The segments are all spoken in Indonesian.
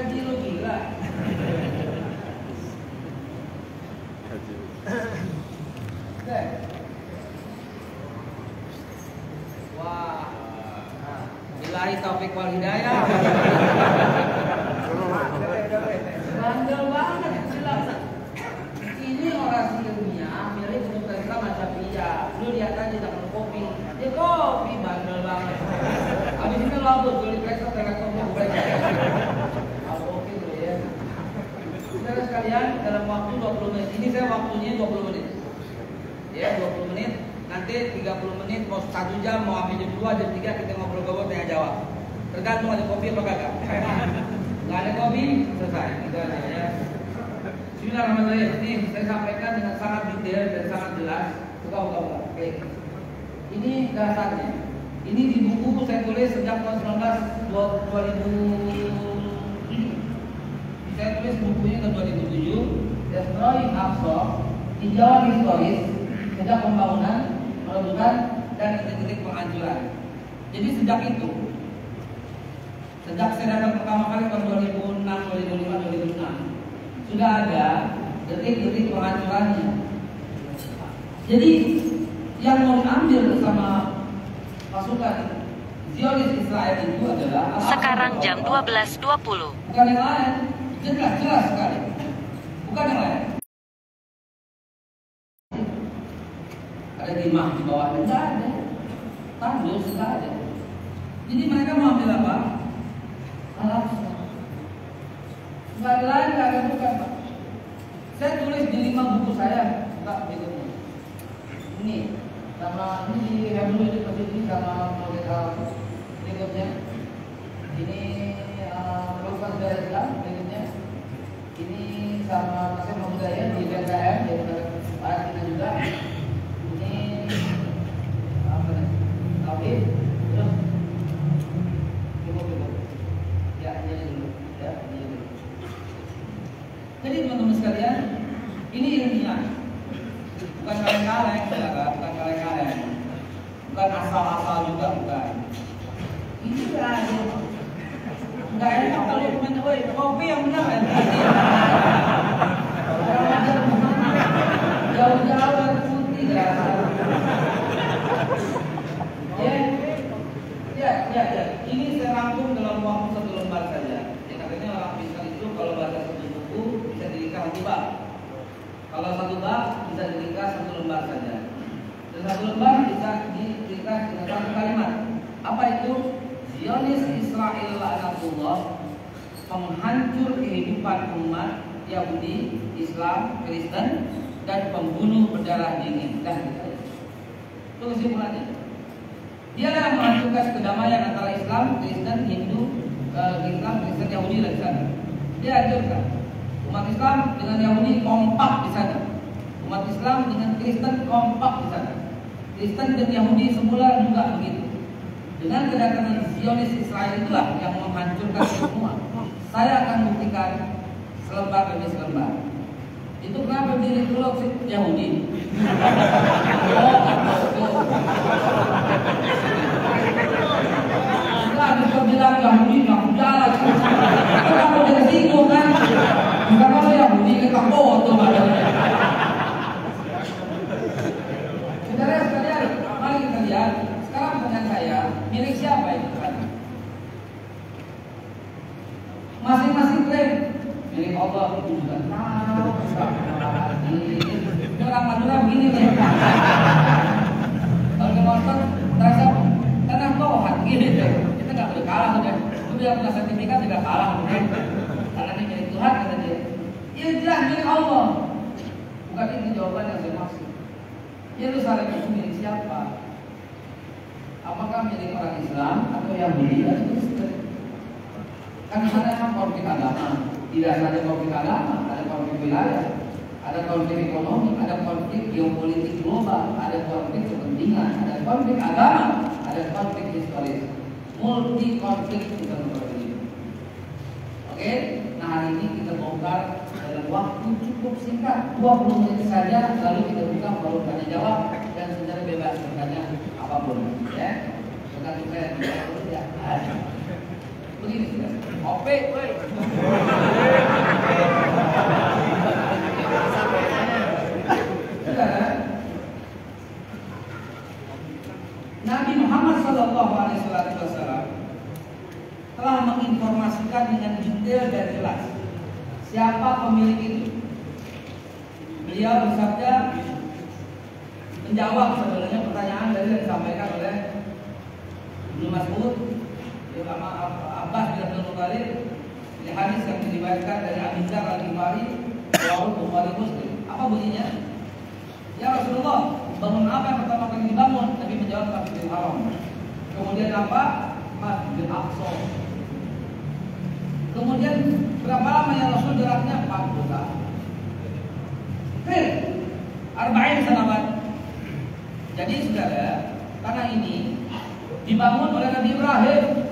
Haji lo gila. Wah, billahi taufik wal hidayah. Bandel banget, jelas. Ini orasi ilmiah mirip untuk Islam macam iya. Lu lihat aja jangan kopi. Ya kopi bandel banget. Habis ini lo abut, gue diperiksa dengan kopi. Kopi tuh ya. Saudara sekalian, dalam waktu 20 menit. Ini saya waktunya 20 menit. Ya, 20 menit. Nanti 30 menit, mau 1 jam, mau sampai jam 2, jam 3 kita ngobrol-ngobrol tanya jawab. Tergantung ada kopi apa kagak. Nggak ada kopi, selesai. Itu aja ya. Bismillahirrahmanirrahim. Ini saya sampaikan dengan sangat detail dan sangat jelas. Buka. Oke. Ini dasarnya. Ini di buku saya tulis sejak tahun 2007. Saya tulis bukunya tahun 2007. Destroying Aqsa, tinjauan historis sejak pembangunan, melebukan dan titik-titik penghancuran. Jadi sejak itu, sejak saya datang pertama kali tahun 2006, 2005, 2006 sudah ada detik-detik penghancurannya. Jadi yang mau diambil sama pasukan Zionis Israel itu adalah sekarang jam 12.20. Bukan yang lain, jelas sekali. Bukan yang lain. Ada timah di bawah, tidak ada. Tandus tidak ada. Jadi mereka mau ambil apa? Al-Aqsa. Nggak ada lain, nggak ada bukan, Pak. Saya tulis di 5 buku saya, Pak, berikutnya. Ini, sama ini di Hebrew University sama program berikutnya. Ini program sejarah Islam berikutnya. Ini sama Masjid Budaya di BKM, di Palestina juga. Ini apa nih? Tauhid, terus cukup. Ya, ini dulu. Ya, ini dulu. Jadi teman-teman sekalian, ini ilmiah, bukan kaleng-kaleng, bukan kaleng-kaleng, bukan asal-asal juga, bukan. Ini nggak enak kalau cuma kopi yang benar ya. Jauh-jauh dari putih ya. Ya. Ini saya rangkum dalam waktu 1 lembar saja. Ya, katanya orang Kristen itu kalau baca 1 buku bisa diringkas 1 bab. Kalau 1 bab bisa diringkas 1 lembar saja. Dan 1 lembar bisa diringkas dengan 1 kalimat. Apa itu? Zionis Israel la'natullah, penghancur kehidupan umat Yahudi, Islam, Kristen, dan pembunuh berdarah dingin. Itu kesimpulannya. Dia yang menghancurkan kedamaian antara Islam, Kristen, Hindu, Islam, Kristen, Yahudi dan di sana. Dia hancurkan. Umat Islam dengan Yahudi kompak di sana. Umat Islam dengan Kristen kompak di sana. Kristen dan Yahudi semula juga begitu. Dengan kedatangan Zionis Israel itulah yang menghancurkan semua. Saya akan buktikan selembar demi selembar. Itu kenapa diri dulu Yahudi? Enggak bisa bilang Yahudi nggak jalan. Kalau dari situ kan, bukan kalau Yahudi kita foto badannya. Saudara sekalian, mari kita lihat. Sekarang pertanyaan saya, milik siapa itu kan? Masing-masing klaim milik Allah itu juga tahu. Orang Madura begini nih. Kalau nonton terasa karena Tuhan gini deh. Kita nggak boleh kalah udah. Lu biar punya sertifikat juga kalah udah. Karena ini milik Tuhan kata dia. Ya jelas milik Allah. Bukan itu jawaban yang saya maksud. Yerusalem itu milik siapa? Apakah milik orang Islam atau Yahudi atau Kristen? Kan ada konflik agama. Tidak saja konflik agama, ada konflik wilayah, ada konflik ekonomi, ada konflik geopolitik global, ada konflik kepentingan, ada konflik agama, ada konflik historis, multi konflik kita seperti ini. Oke, nah hari ini kita bongkar dalam waktu cukup singkat, 20 menit saja, lalu kita buka forum tanya jawab dan saudara bebas bertanya apapun, ya. Bukan saya ya. Begini, Ope, woi. Nabi Muhammad SAW telah menginformasikan dengan detail dan jelas siapa pemilik itu. Beliau bersabda menjawab sebenarnya pertanyaan dari yang disampaikan oleh Ibnu Mas'ud, ulama Abbas bin Abdul Muthalib, di hadis yang diriwayatkan dari Abu Dzar Al-Ghifari, riwayat Bukhari Muslim. Apa bunyinya? Ya Rasulullah, bangunan apa yang pertama kali dibangun? Nabi menjawab Masjidil Haram. Kemudian apa? Masjidil Aqsa. Kemudian berapa lama ya Rasul jaraknya? 40 tahun. Arba'in sanawat. Jadi saudara, karena ini dibangun oleh Nabi Ibrahim,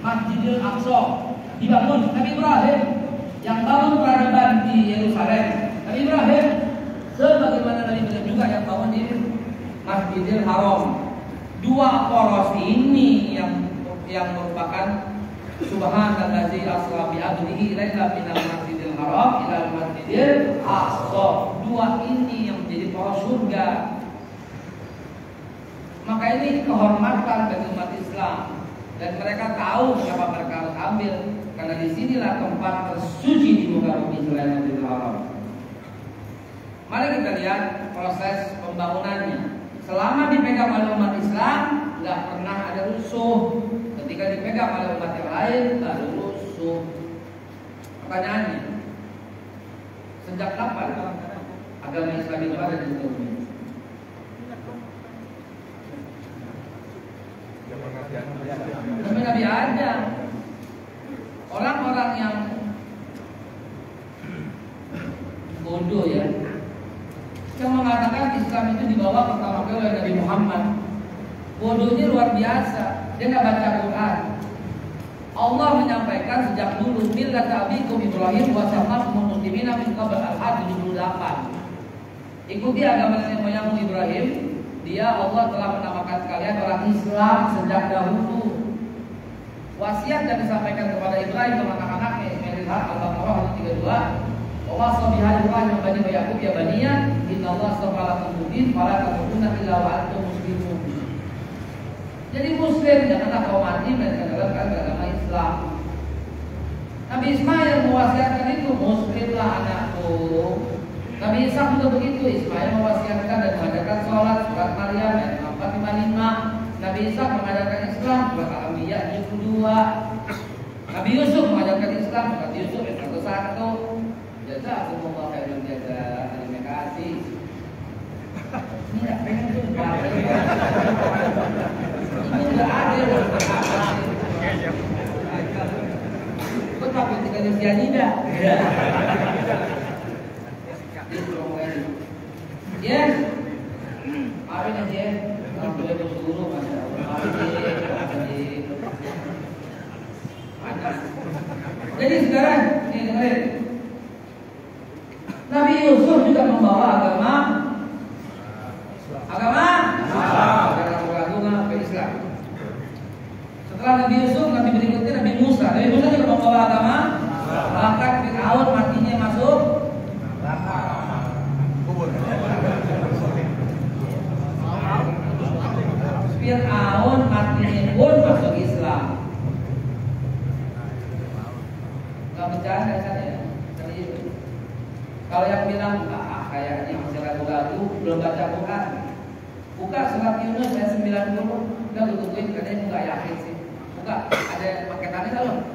Masjidil Aqsa dibangun Nabi Ibrahim, yang bangun peradaban di Yerusalem Nabi Ibrahim, sebagaimana Nabi Ibrahim juga yang bangun di Masjidil Haram. Dua poros ini yang merupakan Subhanallazi asra bi 'abdihi ilaika minal Masjidil Haram ila Masjidil Aqsa. Dua ini yang menjadi poros surga. Maka ini kehormatan bagi umat Islam, dan mereka tahu siapa mereka harus ambil, karena disinilah tempat tersuci di muka bumi selain Masjidil Haram. Mari kita lihat proses pembangunannya. Selama dipegang oleh umat Islam, nggak pernah ada rusuh. Ketika dipegang oleh umat yang lain, lalu rusuh. Pertanyaannya, sejak kapan agama Islam itu ada di bumi? Sampai Nabi Adam. Orang-orang yang bodoh ya, yang mengatakan Islam itu dibawa pertama kali oleh Nabi Muhammad. Bodohnya luar biasa. Dia nggak baca Quran. Allah menyampaikan sejak dulu, millat abikum Ibrahim wa sammakum muslimina min qabl al-hajj 78. Ikuti agama nenek moyangmu Ibrahim. Dia Allah telah menamakan kalian orang Islam sejak dahulu. Wasiat yang disampaikan kepada Ibrahim ke anak-anaknya Ismail Al-Baqarah 32. Allah subhanahu wa ta'ala bani Yaqub ya baniya innallaha astafa lakum din fala tamutunna illa wa antum muslimun. Jadi muslim, janganlah kau mati melainkan dalam agama Islam. Nabi Ismail mewasiatkan itu, muslimlah anakku. Nabi Isa juga begitu. Ismail mewasiatkan dan mengajarkan sholat, surat Maryam ayat 455. Nabi Isa mengajarkan Islam, surat Al-Anbiya 72. Nabi Yusuf mengajarkan Islam, surat Yusuf ayat 101. Jazakumullah khairan jazaa. Terima kasih. Ini enggak pengen tuh ini enggak ada. Kok tapi ketika cyanida? Ya, maafin aja ya. Kalau boleh bersuruh, masya Allah. Jadi sekarang, ini dengerin. Nabi Yusuf juga membawa agama ke Islam. Setelah Nabi Yusuf, Nabi berikutnya Nabi Musa. Nabi Musa juga membawa agama. Bahkan Fir'aun matinya masuk Fir'aun matinya pun masuk Islam. Gak bercanda saya. Kalau yang bilang kayaknya masih ragu-ragu belum baca Quran, buka surat Yunus ayat 90. Udah tungguin, katanya nggak yakin sih. Buka, ada paketannya kalau?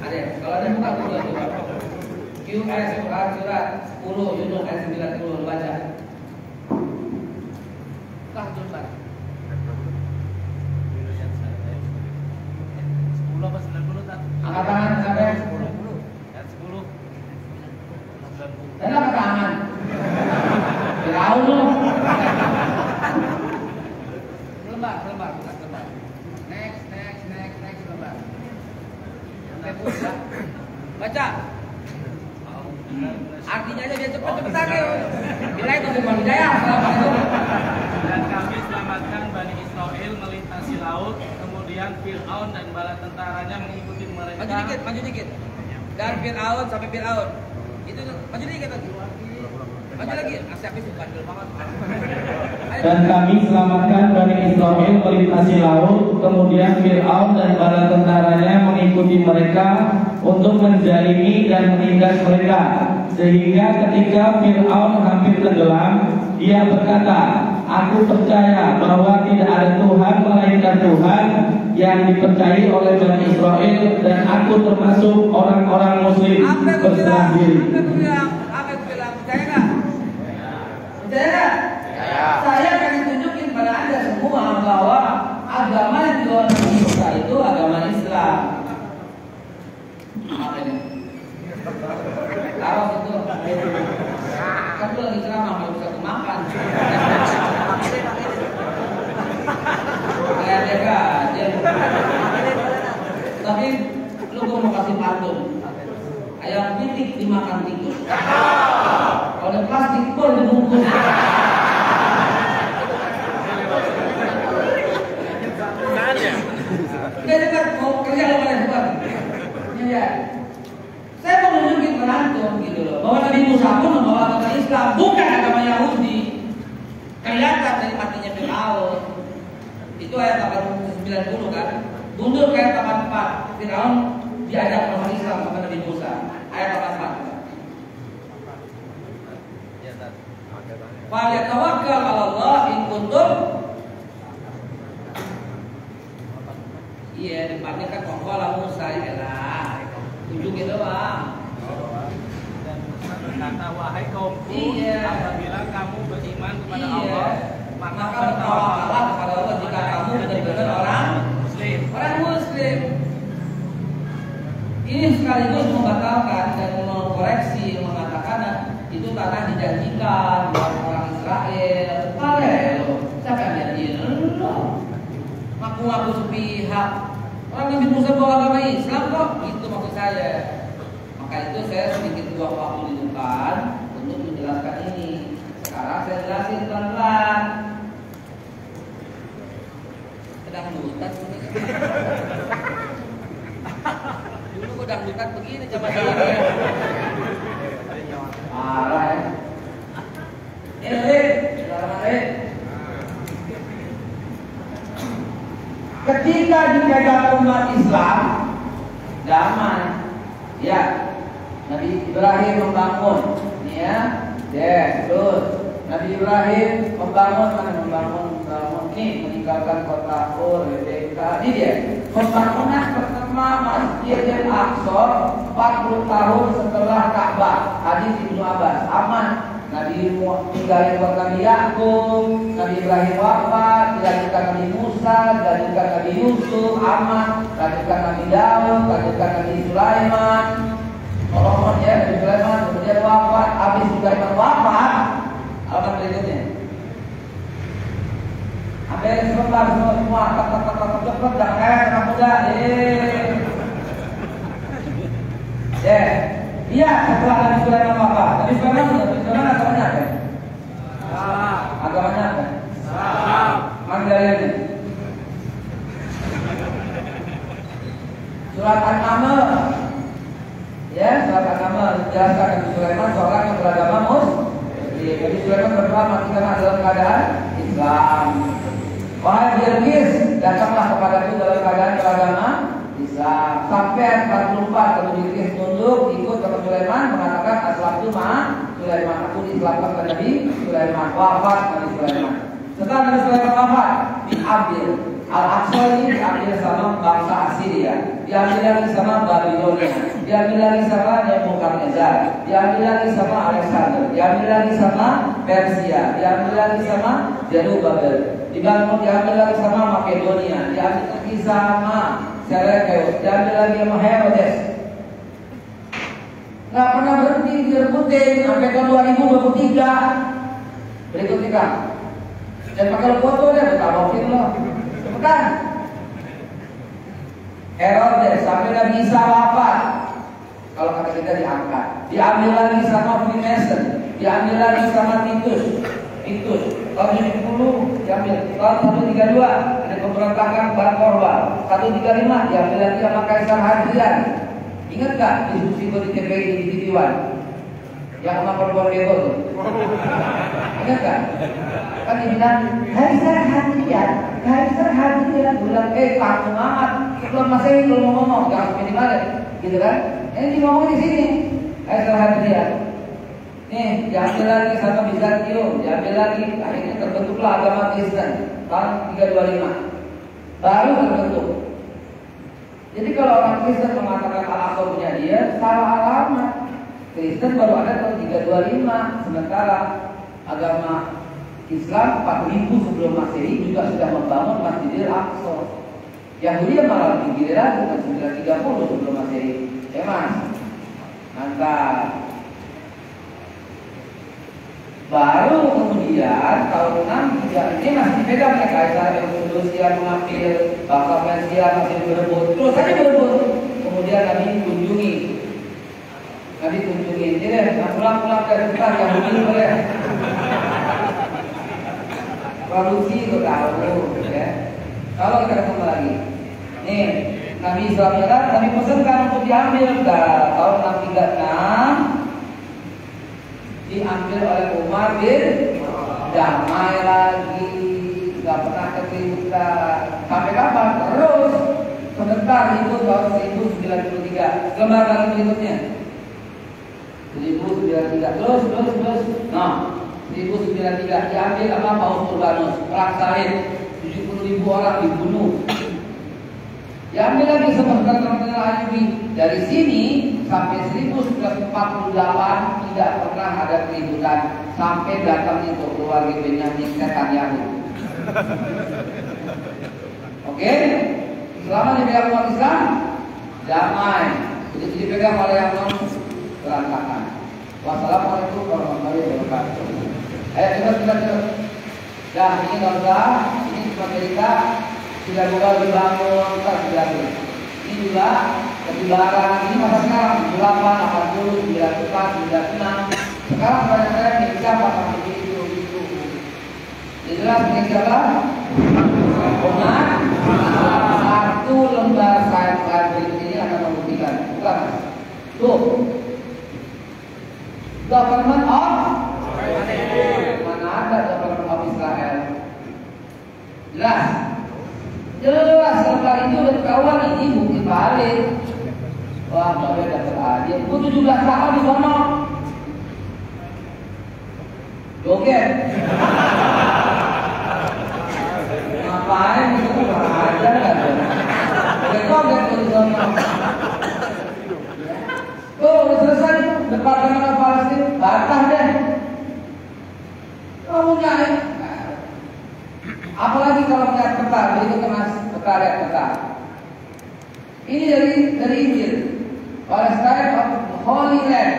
Ada. Kalau ada buka dulu coba. Surat 10 Yunus ayat 90 baca. Buka coba. 10 apa 90 tak? Angkat tangan sampai 10. Dan apa tangan? Tahu lu. Lembar. Next lembar. Baca. Artinya aja biar cepat-cepetan ya. Bila itu bukan hidayah. Dan kami selamatkan Bani Israel melintasi laut, kemudian kemudian Fir'aun dan bala tentaranya mengikuti mereka. Maju dikit. Dan Fir'aun sampai Fir'aun. Itu maju dikit lagi. Maju lagi. Asyik itu bandel banget. Dan kami selamatkan Bani Israel melintasi laut, kemudian Fir'aun dan bala tentaranya mengikuti mereka untuk menzalimi dan menindas mereka, sehingga ketika Fir'aun hampir tenggelam, dia berkata, aku percaya bahwa tidak ada Tuhan melainkan Tuhan yang dipercayai oleh Bani Israel, dan aku termasuk orang-orang Muslim berserah diri. Apa yang bilang? Percaya nggak? Percaya nggak? Saya akan tunjukin pada anda semua bahwa agama yang dibawa Nabi Musa itu agama Islam. Apa ini? Taruh itu. Kan lu lagi ceramah, nggak bisa makan. Kayak aja. Tapi lu gua mau kasih pantun. Ayam titik dimakan tikus. Oleh plastik pun dibungkus. Dia dekat mau kerja apa yang buat? Ya. Saya mau nunjukin penonton gitu loh, bahwa Nabi Musa pun membawa agama Islam, bukan agama Yahudi. Kelihatan dari matinya Fir'aun. Itu ayat 90 kan? Mundur ke ayat 84. Fir'aun diajak orang Islam sama Nabi Musa. Ayat 84. Falyatawakkal 'ala Allah in kuntum. Iya, depannya kan qala Musa ya lah. Ujungnya doang. Dan berkata, wahai kaumku, Iya. apabila kamu beriman kepada Iya. Allah, Maka bertawakallah kepada Allah jika kamu benar-benar orang Muslim. Muslim. Ini sekaligus membatalkan dan mengkoreksi, mengatakan itu tanah dijanjikan buat orang Israel. Kalian loh, siapa yang janjiin? Lo ngaku-ngaku sepihak. Orang Nabi Musa bawa agama Islam kok, itu maksud saya. Maka itu saya sedikit buang waktu di depan untuk menjelaskan ini. Sekarang saya jelasin pelan-pelan. Sedang dangdutan dulu gue dangdutan begini zaman dulu. Parah ya. Ketika dipegang umat Islam damai, ya Nabi Ibrahim membangun, ya, terus Nabi Ibrahim membangun nih, meninggalkan kota Ur, ini dia pembangunan pertama Masjid Al-Aqsa 40 tahun setelah Ka'bah. Hadis Ibnu Abbas. Aman. Nabi tinggalin kota Nabi Yakub, Nabi Ibrahim wafat, dilanjutkan Nabi Musa, dilanjutkan Nabi Yusuf, aman, dilanjutkan Nabi Daud, dilanjutkan Nabi Sulaiman. Solomon ya, Nabi Sulaiman kemudian wafat. Habis Sulaiman wafat, alamat berikutnya. Hampir sebentar semua cepet jangan kayak anak muda. Iya, setelah Nabi Sulaiman wafat. Nabi Sulaiman agamanya apa? Agamanya apa? Mandarin. Surat An-Naml. Ya, surat An-Naml dijelaskan Nabi Sulaiman seorang yang beragama Muslim. Nabi Sulaiman berdoa matikan dalam keadaan Islam. Wahai Bilqis, datanglah kepadaku dalam keadaan beragama Islam. Sampai 44 Nabi Bilqis tunduk ikut Nabi Sulaiman mengatakan aslamtu ma'a Sulaiman, aku diislamkan oleh Nabi Sulaiman. Wafat Nabi Sulaiman. Setelah Nabi Sulaiman wafat, diambil Al-Aqsa ini diambil sama bangsa Assyria, diambil lagi sama Babilonia, diambil lagi sama Nebukadnezar, diambil lagi sama Alexander, diambil lagi sama Persia, diambil lagi sama Zerubabel, diambil lagi sama Makedonia, diambil lagi sama Seleukos, diambil lagi sama Herodes. Nggak pernah berhenti direbutin sampai tahun 2023. Berikutnya kan, dan pakai foto deh, betarokin loh. Bukan Herodes sampai Nabi Isa wafat. Kalau kata kita diangkat, diambil lagi sama Freemason, diambil lagi sama Titus tahun 70 diambil, tahun 132 ada pemberontakan Bar Korwal 135 diambil lagi sama Kaisar Hadrian. Ingat gak diskusi di TPI di TV One yang sama perempuan bego tuh? Ingat gak? Kan dibilang Kaisar Hadrian bilang takut amat belum masih belum mau ngomong jangan minimal gitu kan? Ini ngomong di sini Kaisar Hadrian. Nih, diambil lagi sama Bizantium, diambil lagi, akhirnya terbentuklah agama Kristen tahun 325. Baru terbentuk. Jadi kalau orang Kristen mengatakan Al-Aqsa punya dia, salah alamat. Kristen baru ada tahun 325, sementara agama Islam 4000 sebelum Masehi juga sudah membangun Masjidil Aqsa. Yahudi malah lebih gila lagi tahun 930 sebelum Masehi. Mas, mantap. Baru kemudian tahun 63 ini masih dipegang oleh Kaisar Eusebius mengambil bangsa Persia masih berebut, terus saja berebut. Kemudian Nabi kunjungi, ini deh, pulang dari kita Yahudi boleh. Produksi itu tahu, ya. Kalau kita ketemu lagi, nih Nabi Islam Nabi pesankan untuk diambil tahun 636. Diambil oleh Umar bin damai lagi, nggak pernah keributan sampai kapan? Terus sebentar itu tahun 1093 lembar lagi berikutnya 1093 terus nah 1093 diambil sama Paus Urbanus perang salib 70.000 orang dibunuh. Diambil lagi sebentar terminal Ayubi. Dari sini sampai 1948 tidak pernah ada keributan sampai datang itu keluarga Benyamin Netanyahu. Oke, selama dipegang umat Islam damai, jadi dipegang oleh yang non berantakan. Wassalamualaikum warahmatullahi wabarakatuh. Ayo kita. Dah ini nggak usah, ini cuma cerita. Sudah mulai dibangun, sudah ini juga kebibaran ini masa sekarang 78, 80, 94, 96. Sekarang banyak saya milik siapa sampai itu. Jadi jelas milik siapa? Umat. Satu lembar sayap berikut ini akan membuktikan. Bukan? Tuh. Government of mana ada government of Israel? Jelas lembar itu udah ketahuan ini bukti valid. Wah, baru dapat hadiah. Itu 17 tahun di sana. Joget. Ngapain itu kurang ajar kan? Joget tuh di sana. Tuh udah selesai Departemen Palestina, bantah deh. Kamu nyari. Apalagi kalau melihat peta, berikutnya Mas, peta. Ini dari Injil. Palestine of Holy Land.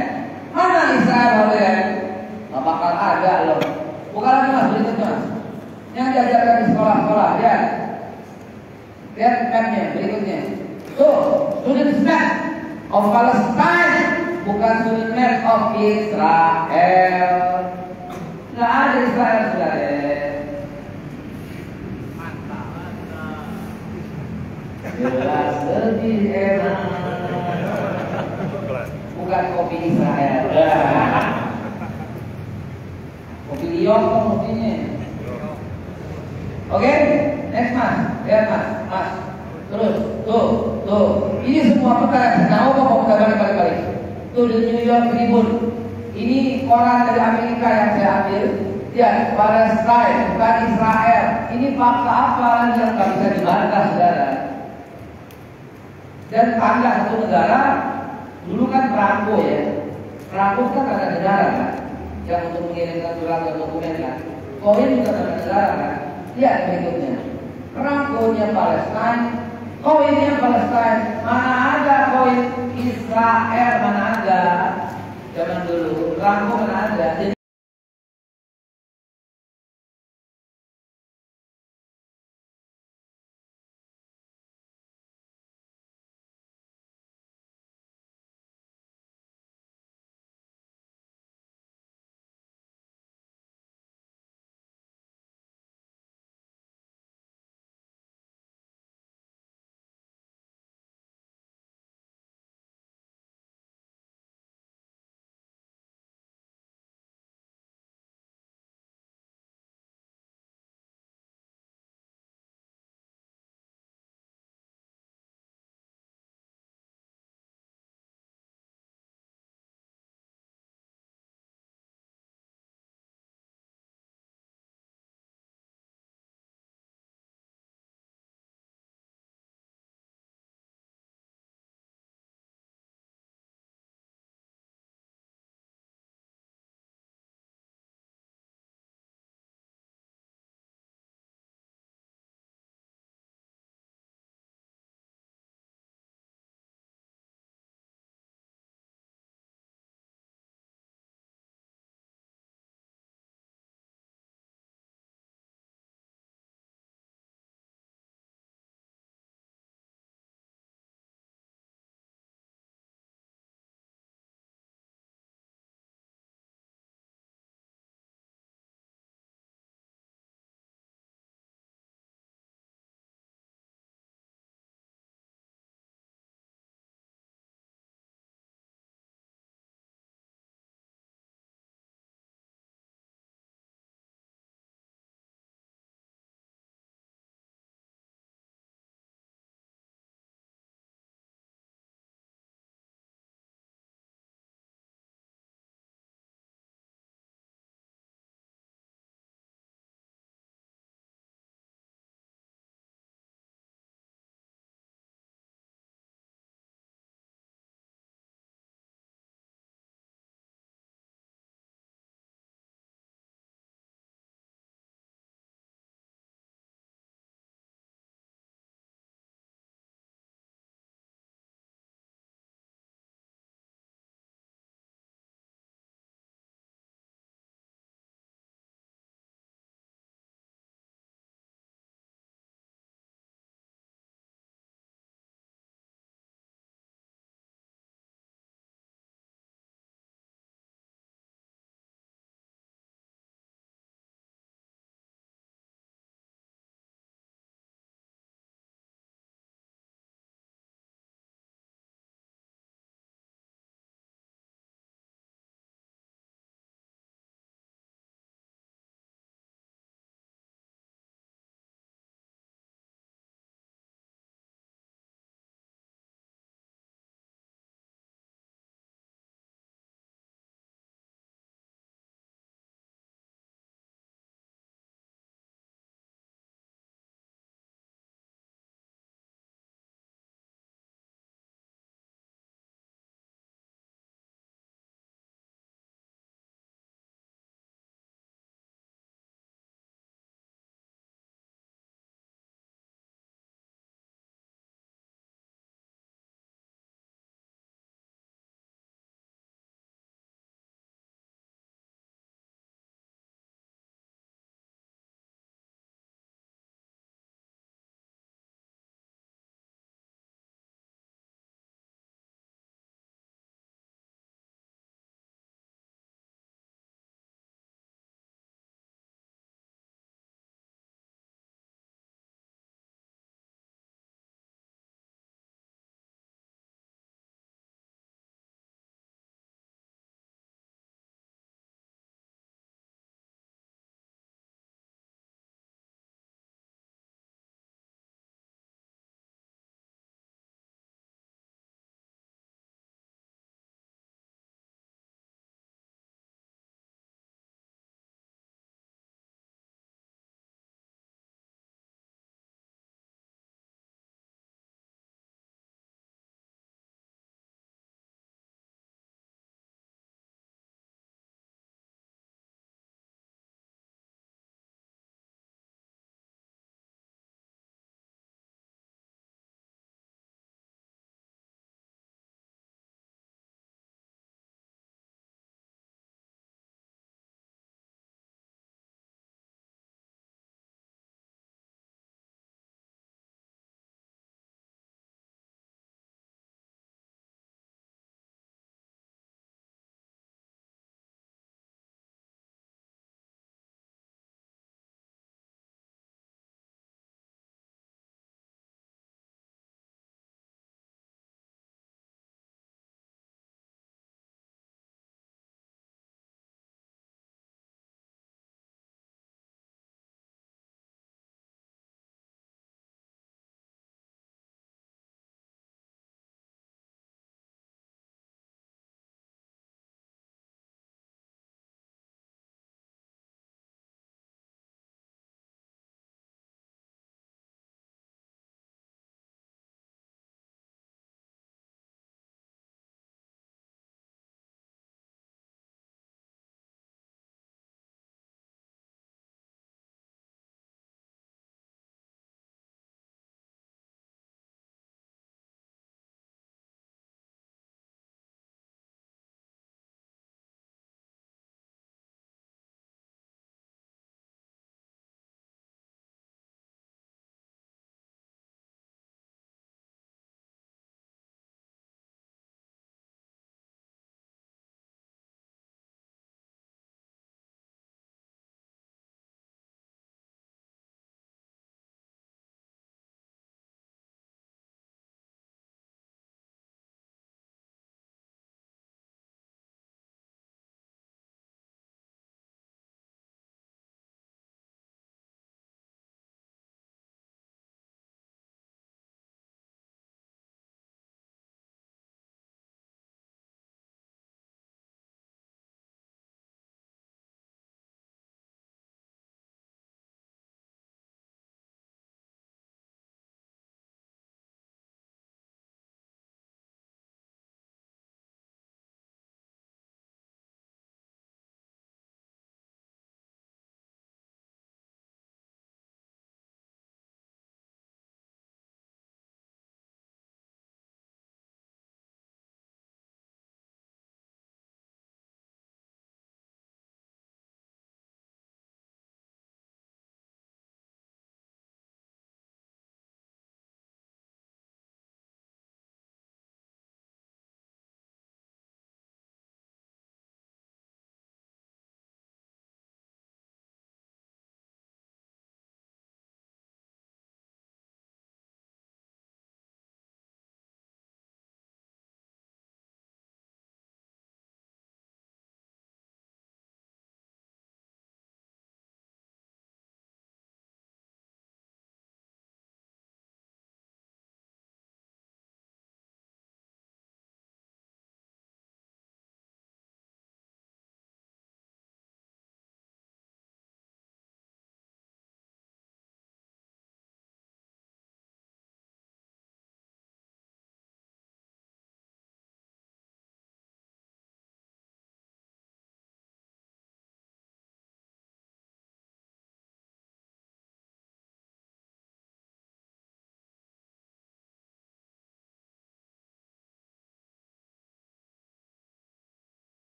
Mana Israel Holy Land? Gak bakal ada loh. Bukan lagi Mas, berikutnya Mas. Yang diajarkan di sekolah-sekolah, ya. Lihat mapnya, berikutnya. Tuh, student map of Palestine, bukan student map of Israel. Nggak ada Israel sudah jelas lebih enak. Bukan kopi Israel. Kopi Lyon kok kopinya. Oke, next Mas. Lihat Mas. Terus, tuh. Ini semua peta. Tahu kok kita balik-balik. Tuh di New York Tribune. Ini koran dari Amerika yang saya ambil. Ya, Palestine, bukan Israel. Ini fakta apa lagi yang nggak bisa dibantah, saudara? Dan tangga satu negara dulu kan perangko ya. Perangko kan ada negara kan, yang untuk mengirimkan surat dan dokumen kan. Koin juga ada negara kan. Lihat berikutnya. Perangkonya Palestine, koinnya Palestine. Mana ada koin Israel, mana ada? Zaman dulu perangko mana ada? Jadi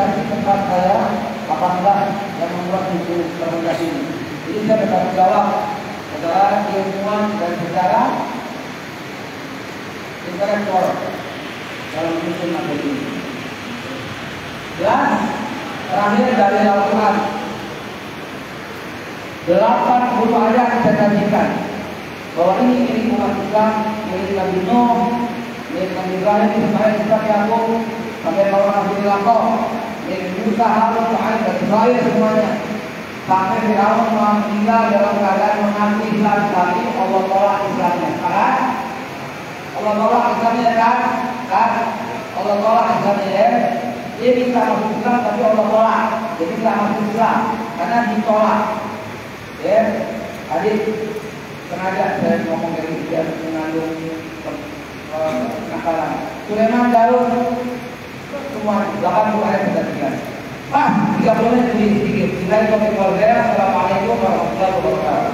dikasih tempat saya 18 yang membuat buku komunikasi ini. Jadi saya bertanggung jawab secara ilmuwan dan secara intelektual dalam susun materi ini. Dan terakhir dari Al-Quran 80 ayat saya janjikan bahwa ini milik umat Islam, milik Nabi Nuh, milik Nabi Ibrahim, Ismail, Ishak, Yakub, sampai para nabi lakoh, milik Musa, Harun, Shu'aib dan Israil semuanya. Sampai Firaun meninggal dalam keadaan mengaku Islam, tapi Allah tolak Islamnya. Kan? Allah tolak Islamnya kan? Allah tolak Islamnya ya. Dia bisa masuk Islam tapi Allah tolak. Jadi tidak masuk Islam karena ditolak. Ya, tadi sengaja saya ngomong dari dia mengandung nakalan. Sulaiman Daud semua 80 ayat sudah tinggal. Pas 30 menit sedikit. Kita topik keluarga. Assalamualaikum warahmatullahi wabarakatuh.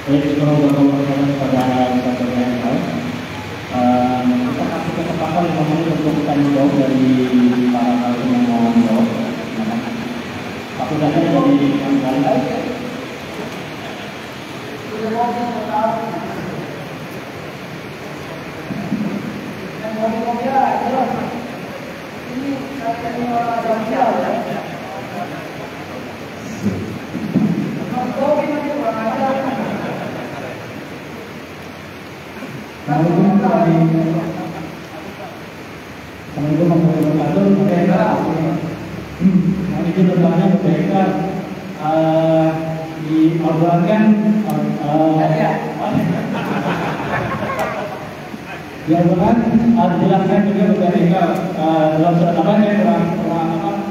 Baik, kalau berkomunikasi pada satu yang lain, kita kasih kesempatan 5 menit untuk tanya jawab dari para narasumber yang mau menjawab. Aku saja dari yang lain. Ini katanya orang Jawa ya. Kopi nanti orang aja. Assalamualaikum warahmatullahi wabarakatuh. Nah, itu tentangnya mereka diorbankan dijelaskan juga mereka dalam surat apa saya kurang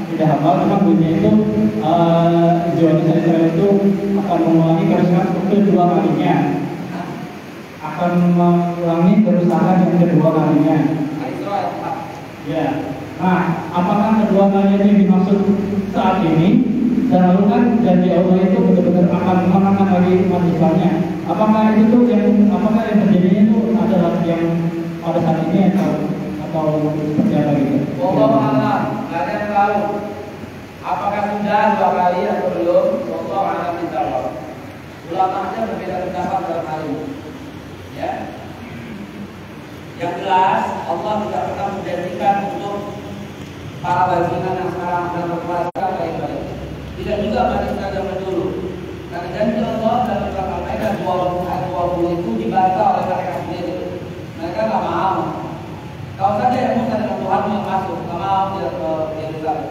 tidak hafal, cuma bunyinya itu Zionis Israel itu akan mengulangi kerusakan kedua kalinya, akan mengulangi kerusakan yang kedua kalinya. Ya. Nah, apakah kedua kalinya ini dimaksud saat ini? Dan lalu kan janji Allah itu benar-benar akan menangkan lagi umat Islamnya. Apakah itu apakah yang terjadinya itu adalah yang pada saat ini atau seperti apa gitu? Allah alam, ada yang tahu. Apakah sudah 2 kali atau belum? Allah alam dijawab. Ulamanya berbeda pendapat dalam hal ini. Ya. Yang jelas Allah tidak pernah menjanjikan untuk para bajingan yang sekarang sedang berkuasa baik-baik. Tidak juga bagi zaman dulu. Karena janji Allah dalam surat Al-Maidah 20 itu dibantah oleh mereka sendiri. Mereka nggak mau. Kalau saja yang Musa dengan Tuhan yang masuk, nggak mau dia ke Yerusalem.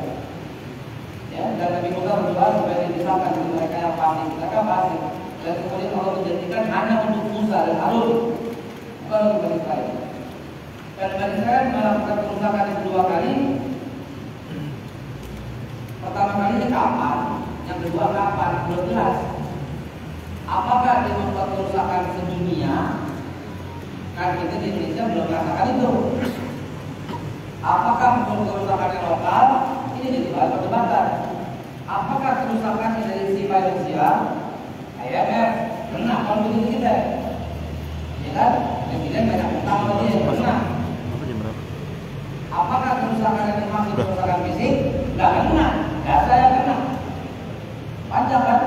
Ya, dan Nabi Musa berdoa supaya dipisahkan dari mereka yang panik. Mereka panik. Dan kemudian Allah menjanjikan hanya untuk Musa dan Harun, bukan untuk Bani Israel. Dan Bani Israel melakukan kerusakan yang kedua kali. Pertama kalinya kapan? Yang kedua kapan? Belum jelas. Apakah dia membuat kerusakan sedunia? Kan kita di Indonesia belum merasakan itu. Apakah membuat kerusakan yang lokal? Ini jadi bahan perdebatan. Apakah kerusakan dari si manusia? IMF pernah kalau begitu kita, ya kan? Presiden banyak utang lagi yang pernah. Apakah kerusakan yang dimaksud kerusakan fisik? Nggak kena, nggak saya kena. Panjang kan?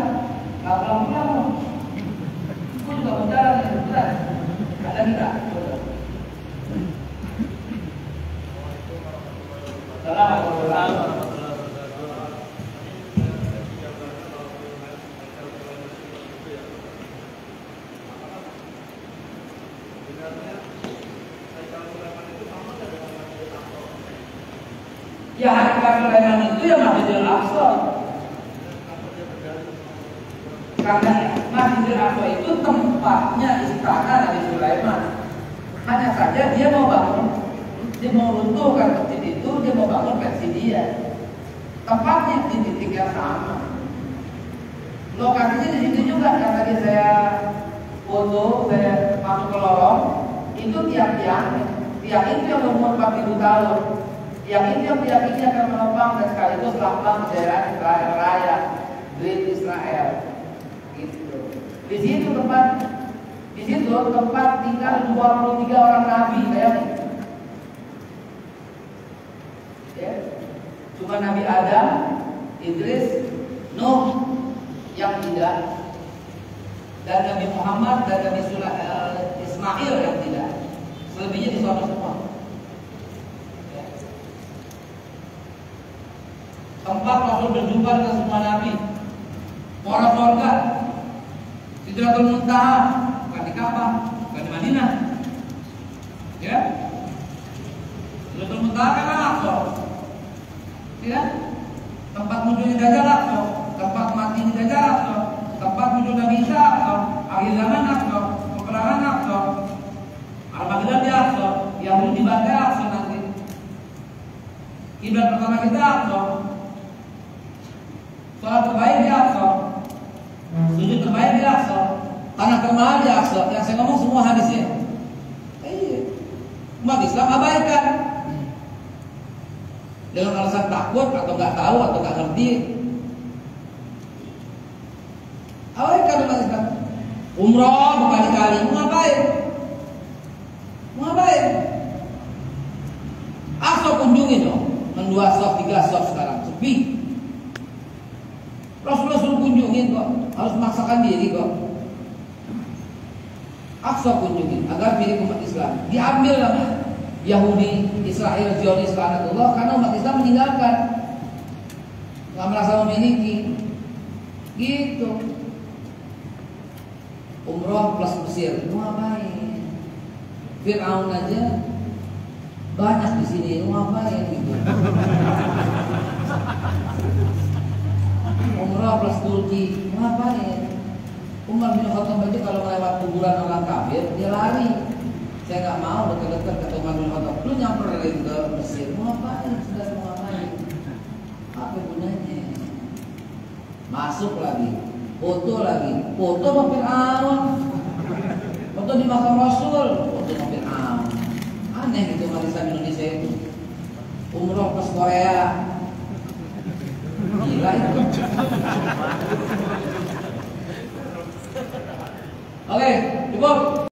Nggak pulang-pulang. Itu juga berjalan yang berat. Ada tidak? Assalamualaikum. Ya, hakikat Sulaiman itu ya Masjidil Aqsa. Karena Masjidil Aqsa itu tempatnya istana Nabi Sulaiman. Hanya saja dia mau bangun, dia mau runtuhkan masjid itu, dia mau bangun versi dia. Tempatnya di titik yang sama. Lokasinya di situ juga yang tadi saya foto, saya masuk ke lorong, itu tiang-tiang itu yang berumur 4000 tahun. Yang itu yang diyakini akan menopang dan sekaligus lambang daerah Israel Raya, Great Israel. Gitu. Di situ tempat tinggal 23 orang nabi, bayangin. Cuma Nabi Adam, Idris, Nuh yang tidak, dan Nabi Muhammad dan Nabi Ismail yang tidak. Selebihnya diselamatkan semua. Tempat Rasul berjumpa dengan semua Nabi, orang surga, Sidratul Muntaha, bukan di Ka'bah, bukan di Madinah, ya. Sidratul Muntaha kan langsung, ya. Tempat munculnya Dajjal langsung, tempat matinya Dajjal langsung, tempat muncul Nabi Isa langsung, akhir zaman langsung, peperangan langsung, Al-Baghdad langsung, Yahudi dibantai langsung nanti. Kiblat pertama kita langsung. Salat terbaik di Aqsa, sujud terbaik di Aqsa, tanah termahal di Aqsa. Yang saya ngomong semua hadisnya. Umat Islam abaikan dengan alasan takut atau nggak tahu atau nggak ngerti. Abaikan umat Islam. Umroh berkali-kali, mau ngapain? Mau ngapain? Aqsa kunjungin dong, 2 sof, 3 sof sekarang sepi. Rasulullah suruh kunjungin kok, harus memaksakan diri kok. Aqsa kunjungin agar milik umat Islam. Diambil nama Yahudi, Israel, Zionis, laknatullah, karena umat Islam meninggalkan, nggak merasa memiliki. Gitu. Umroh plus Mesir, mau ngapain? Fir'aun aja banyak di sini, mau ngapain gitu? Umrah plus Turki, ngapain? Umar bin Khattab aja kalau melewat kuburan orang kafir, dia lari. Saya nggak mau dekat-dekat kata Umar bin Khattab. Lu nyamperin ke Mesir, mau ngapain? Sudah mau ngapain? Apa gunanya? Masuk lagi, foto lagi, foto sama Fir'aun, foto di makam Rasul, foto sama Fir'aun. Aneh gitu umat Islam Indonesia itu. Umroh plus Korea,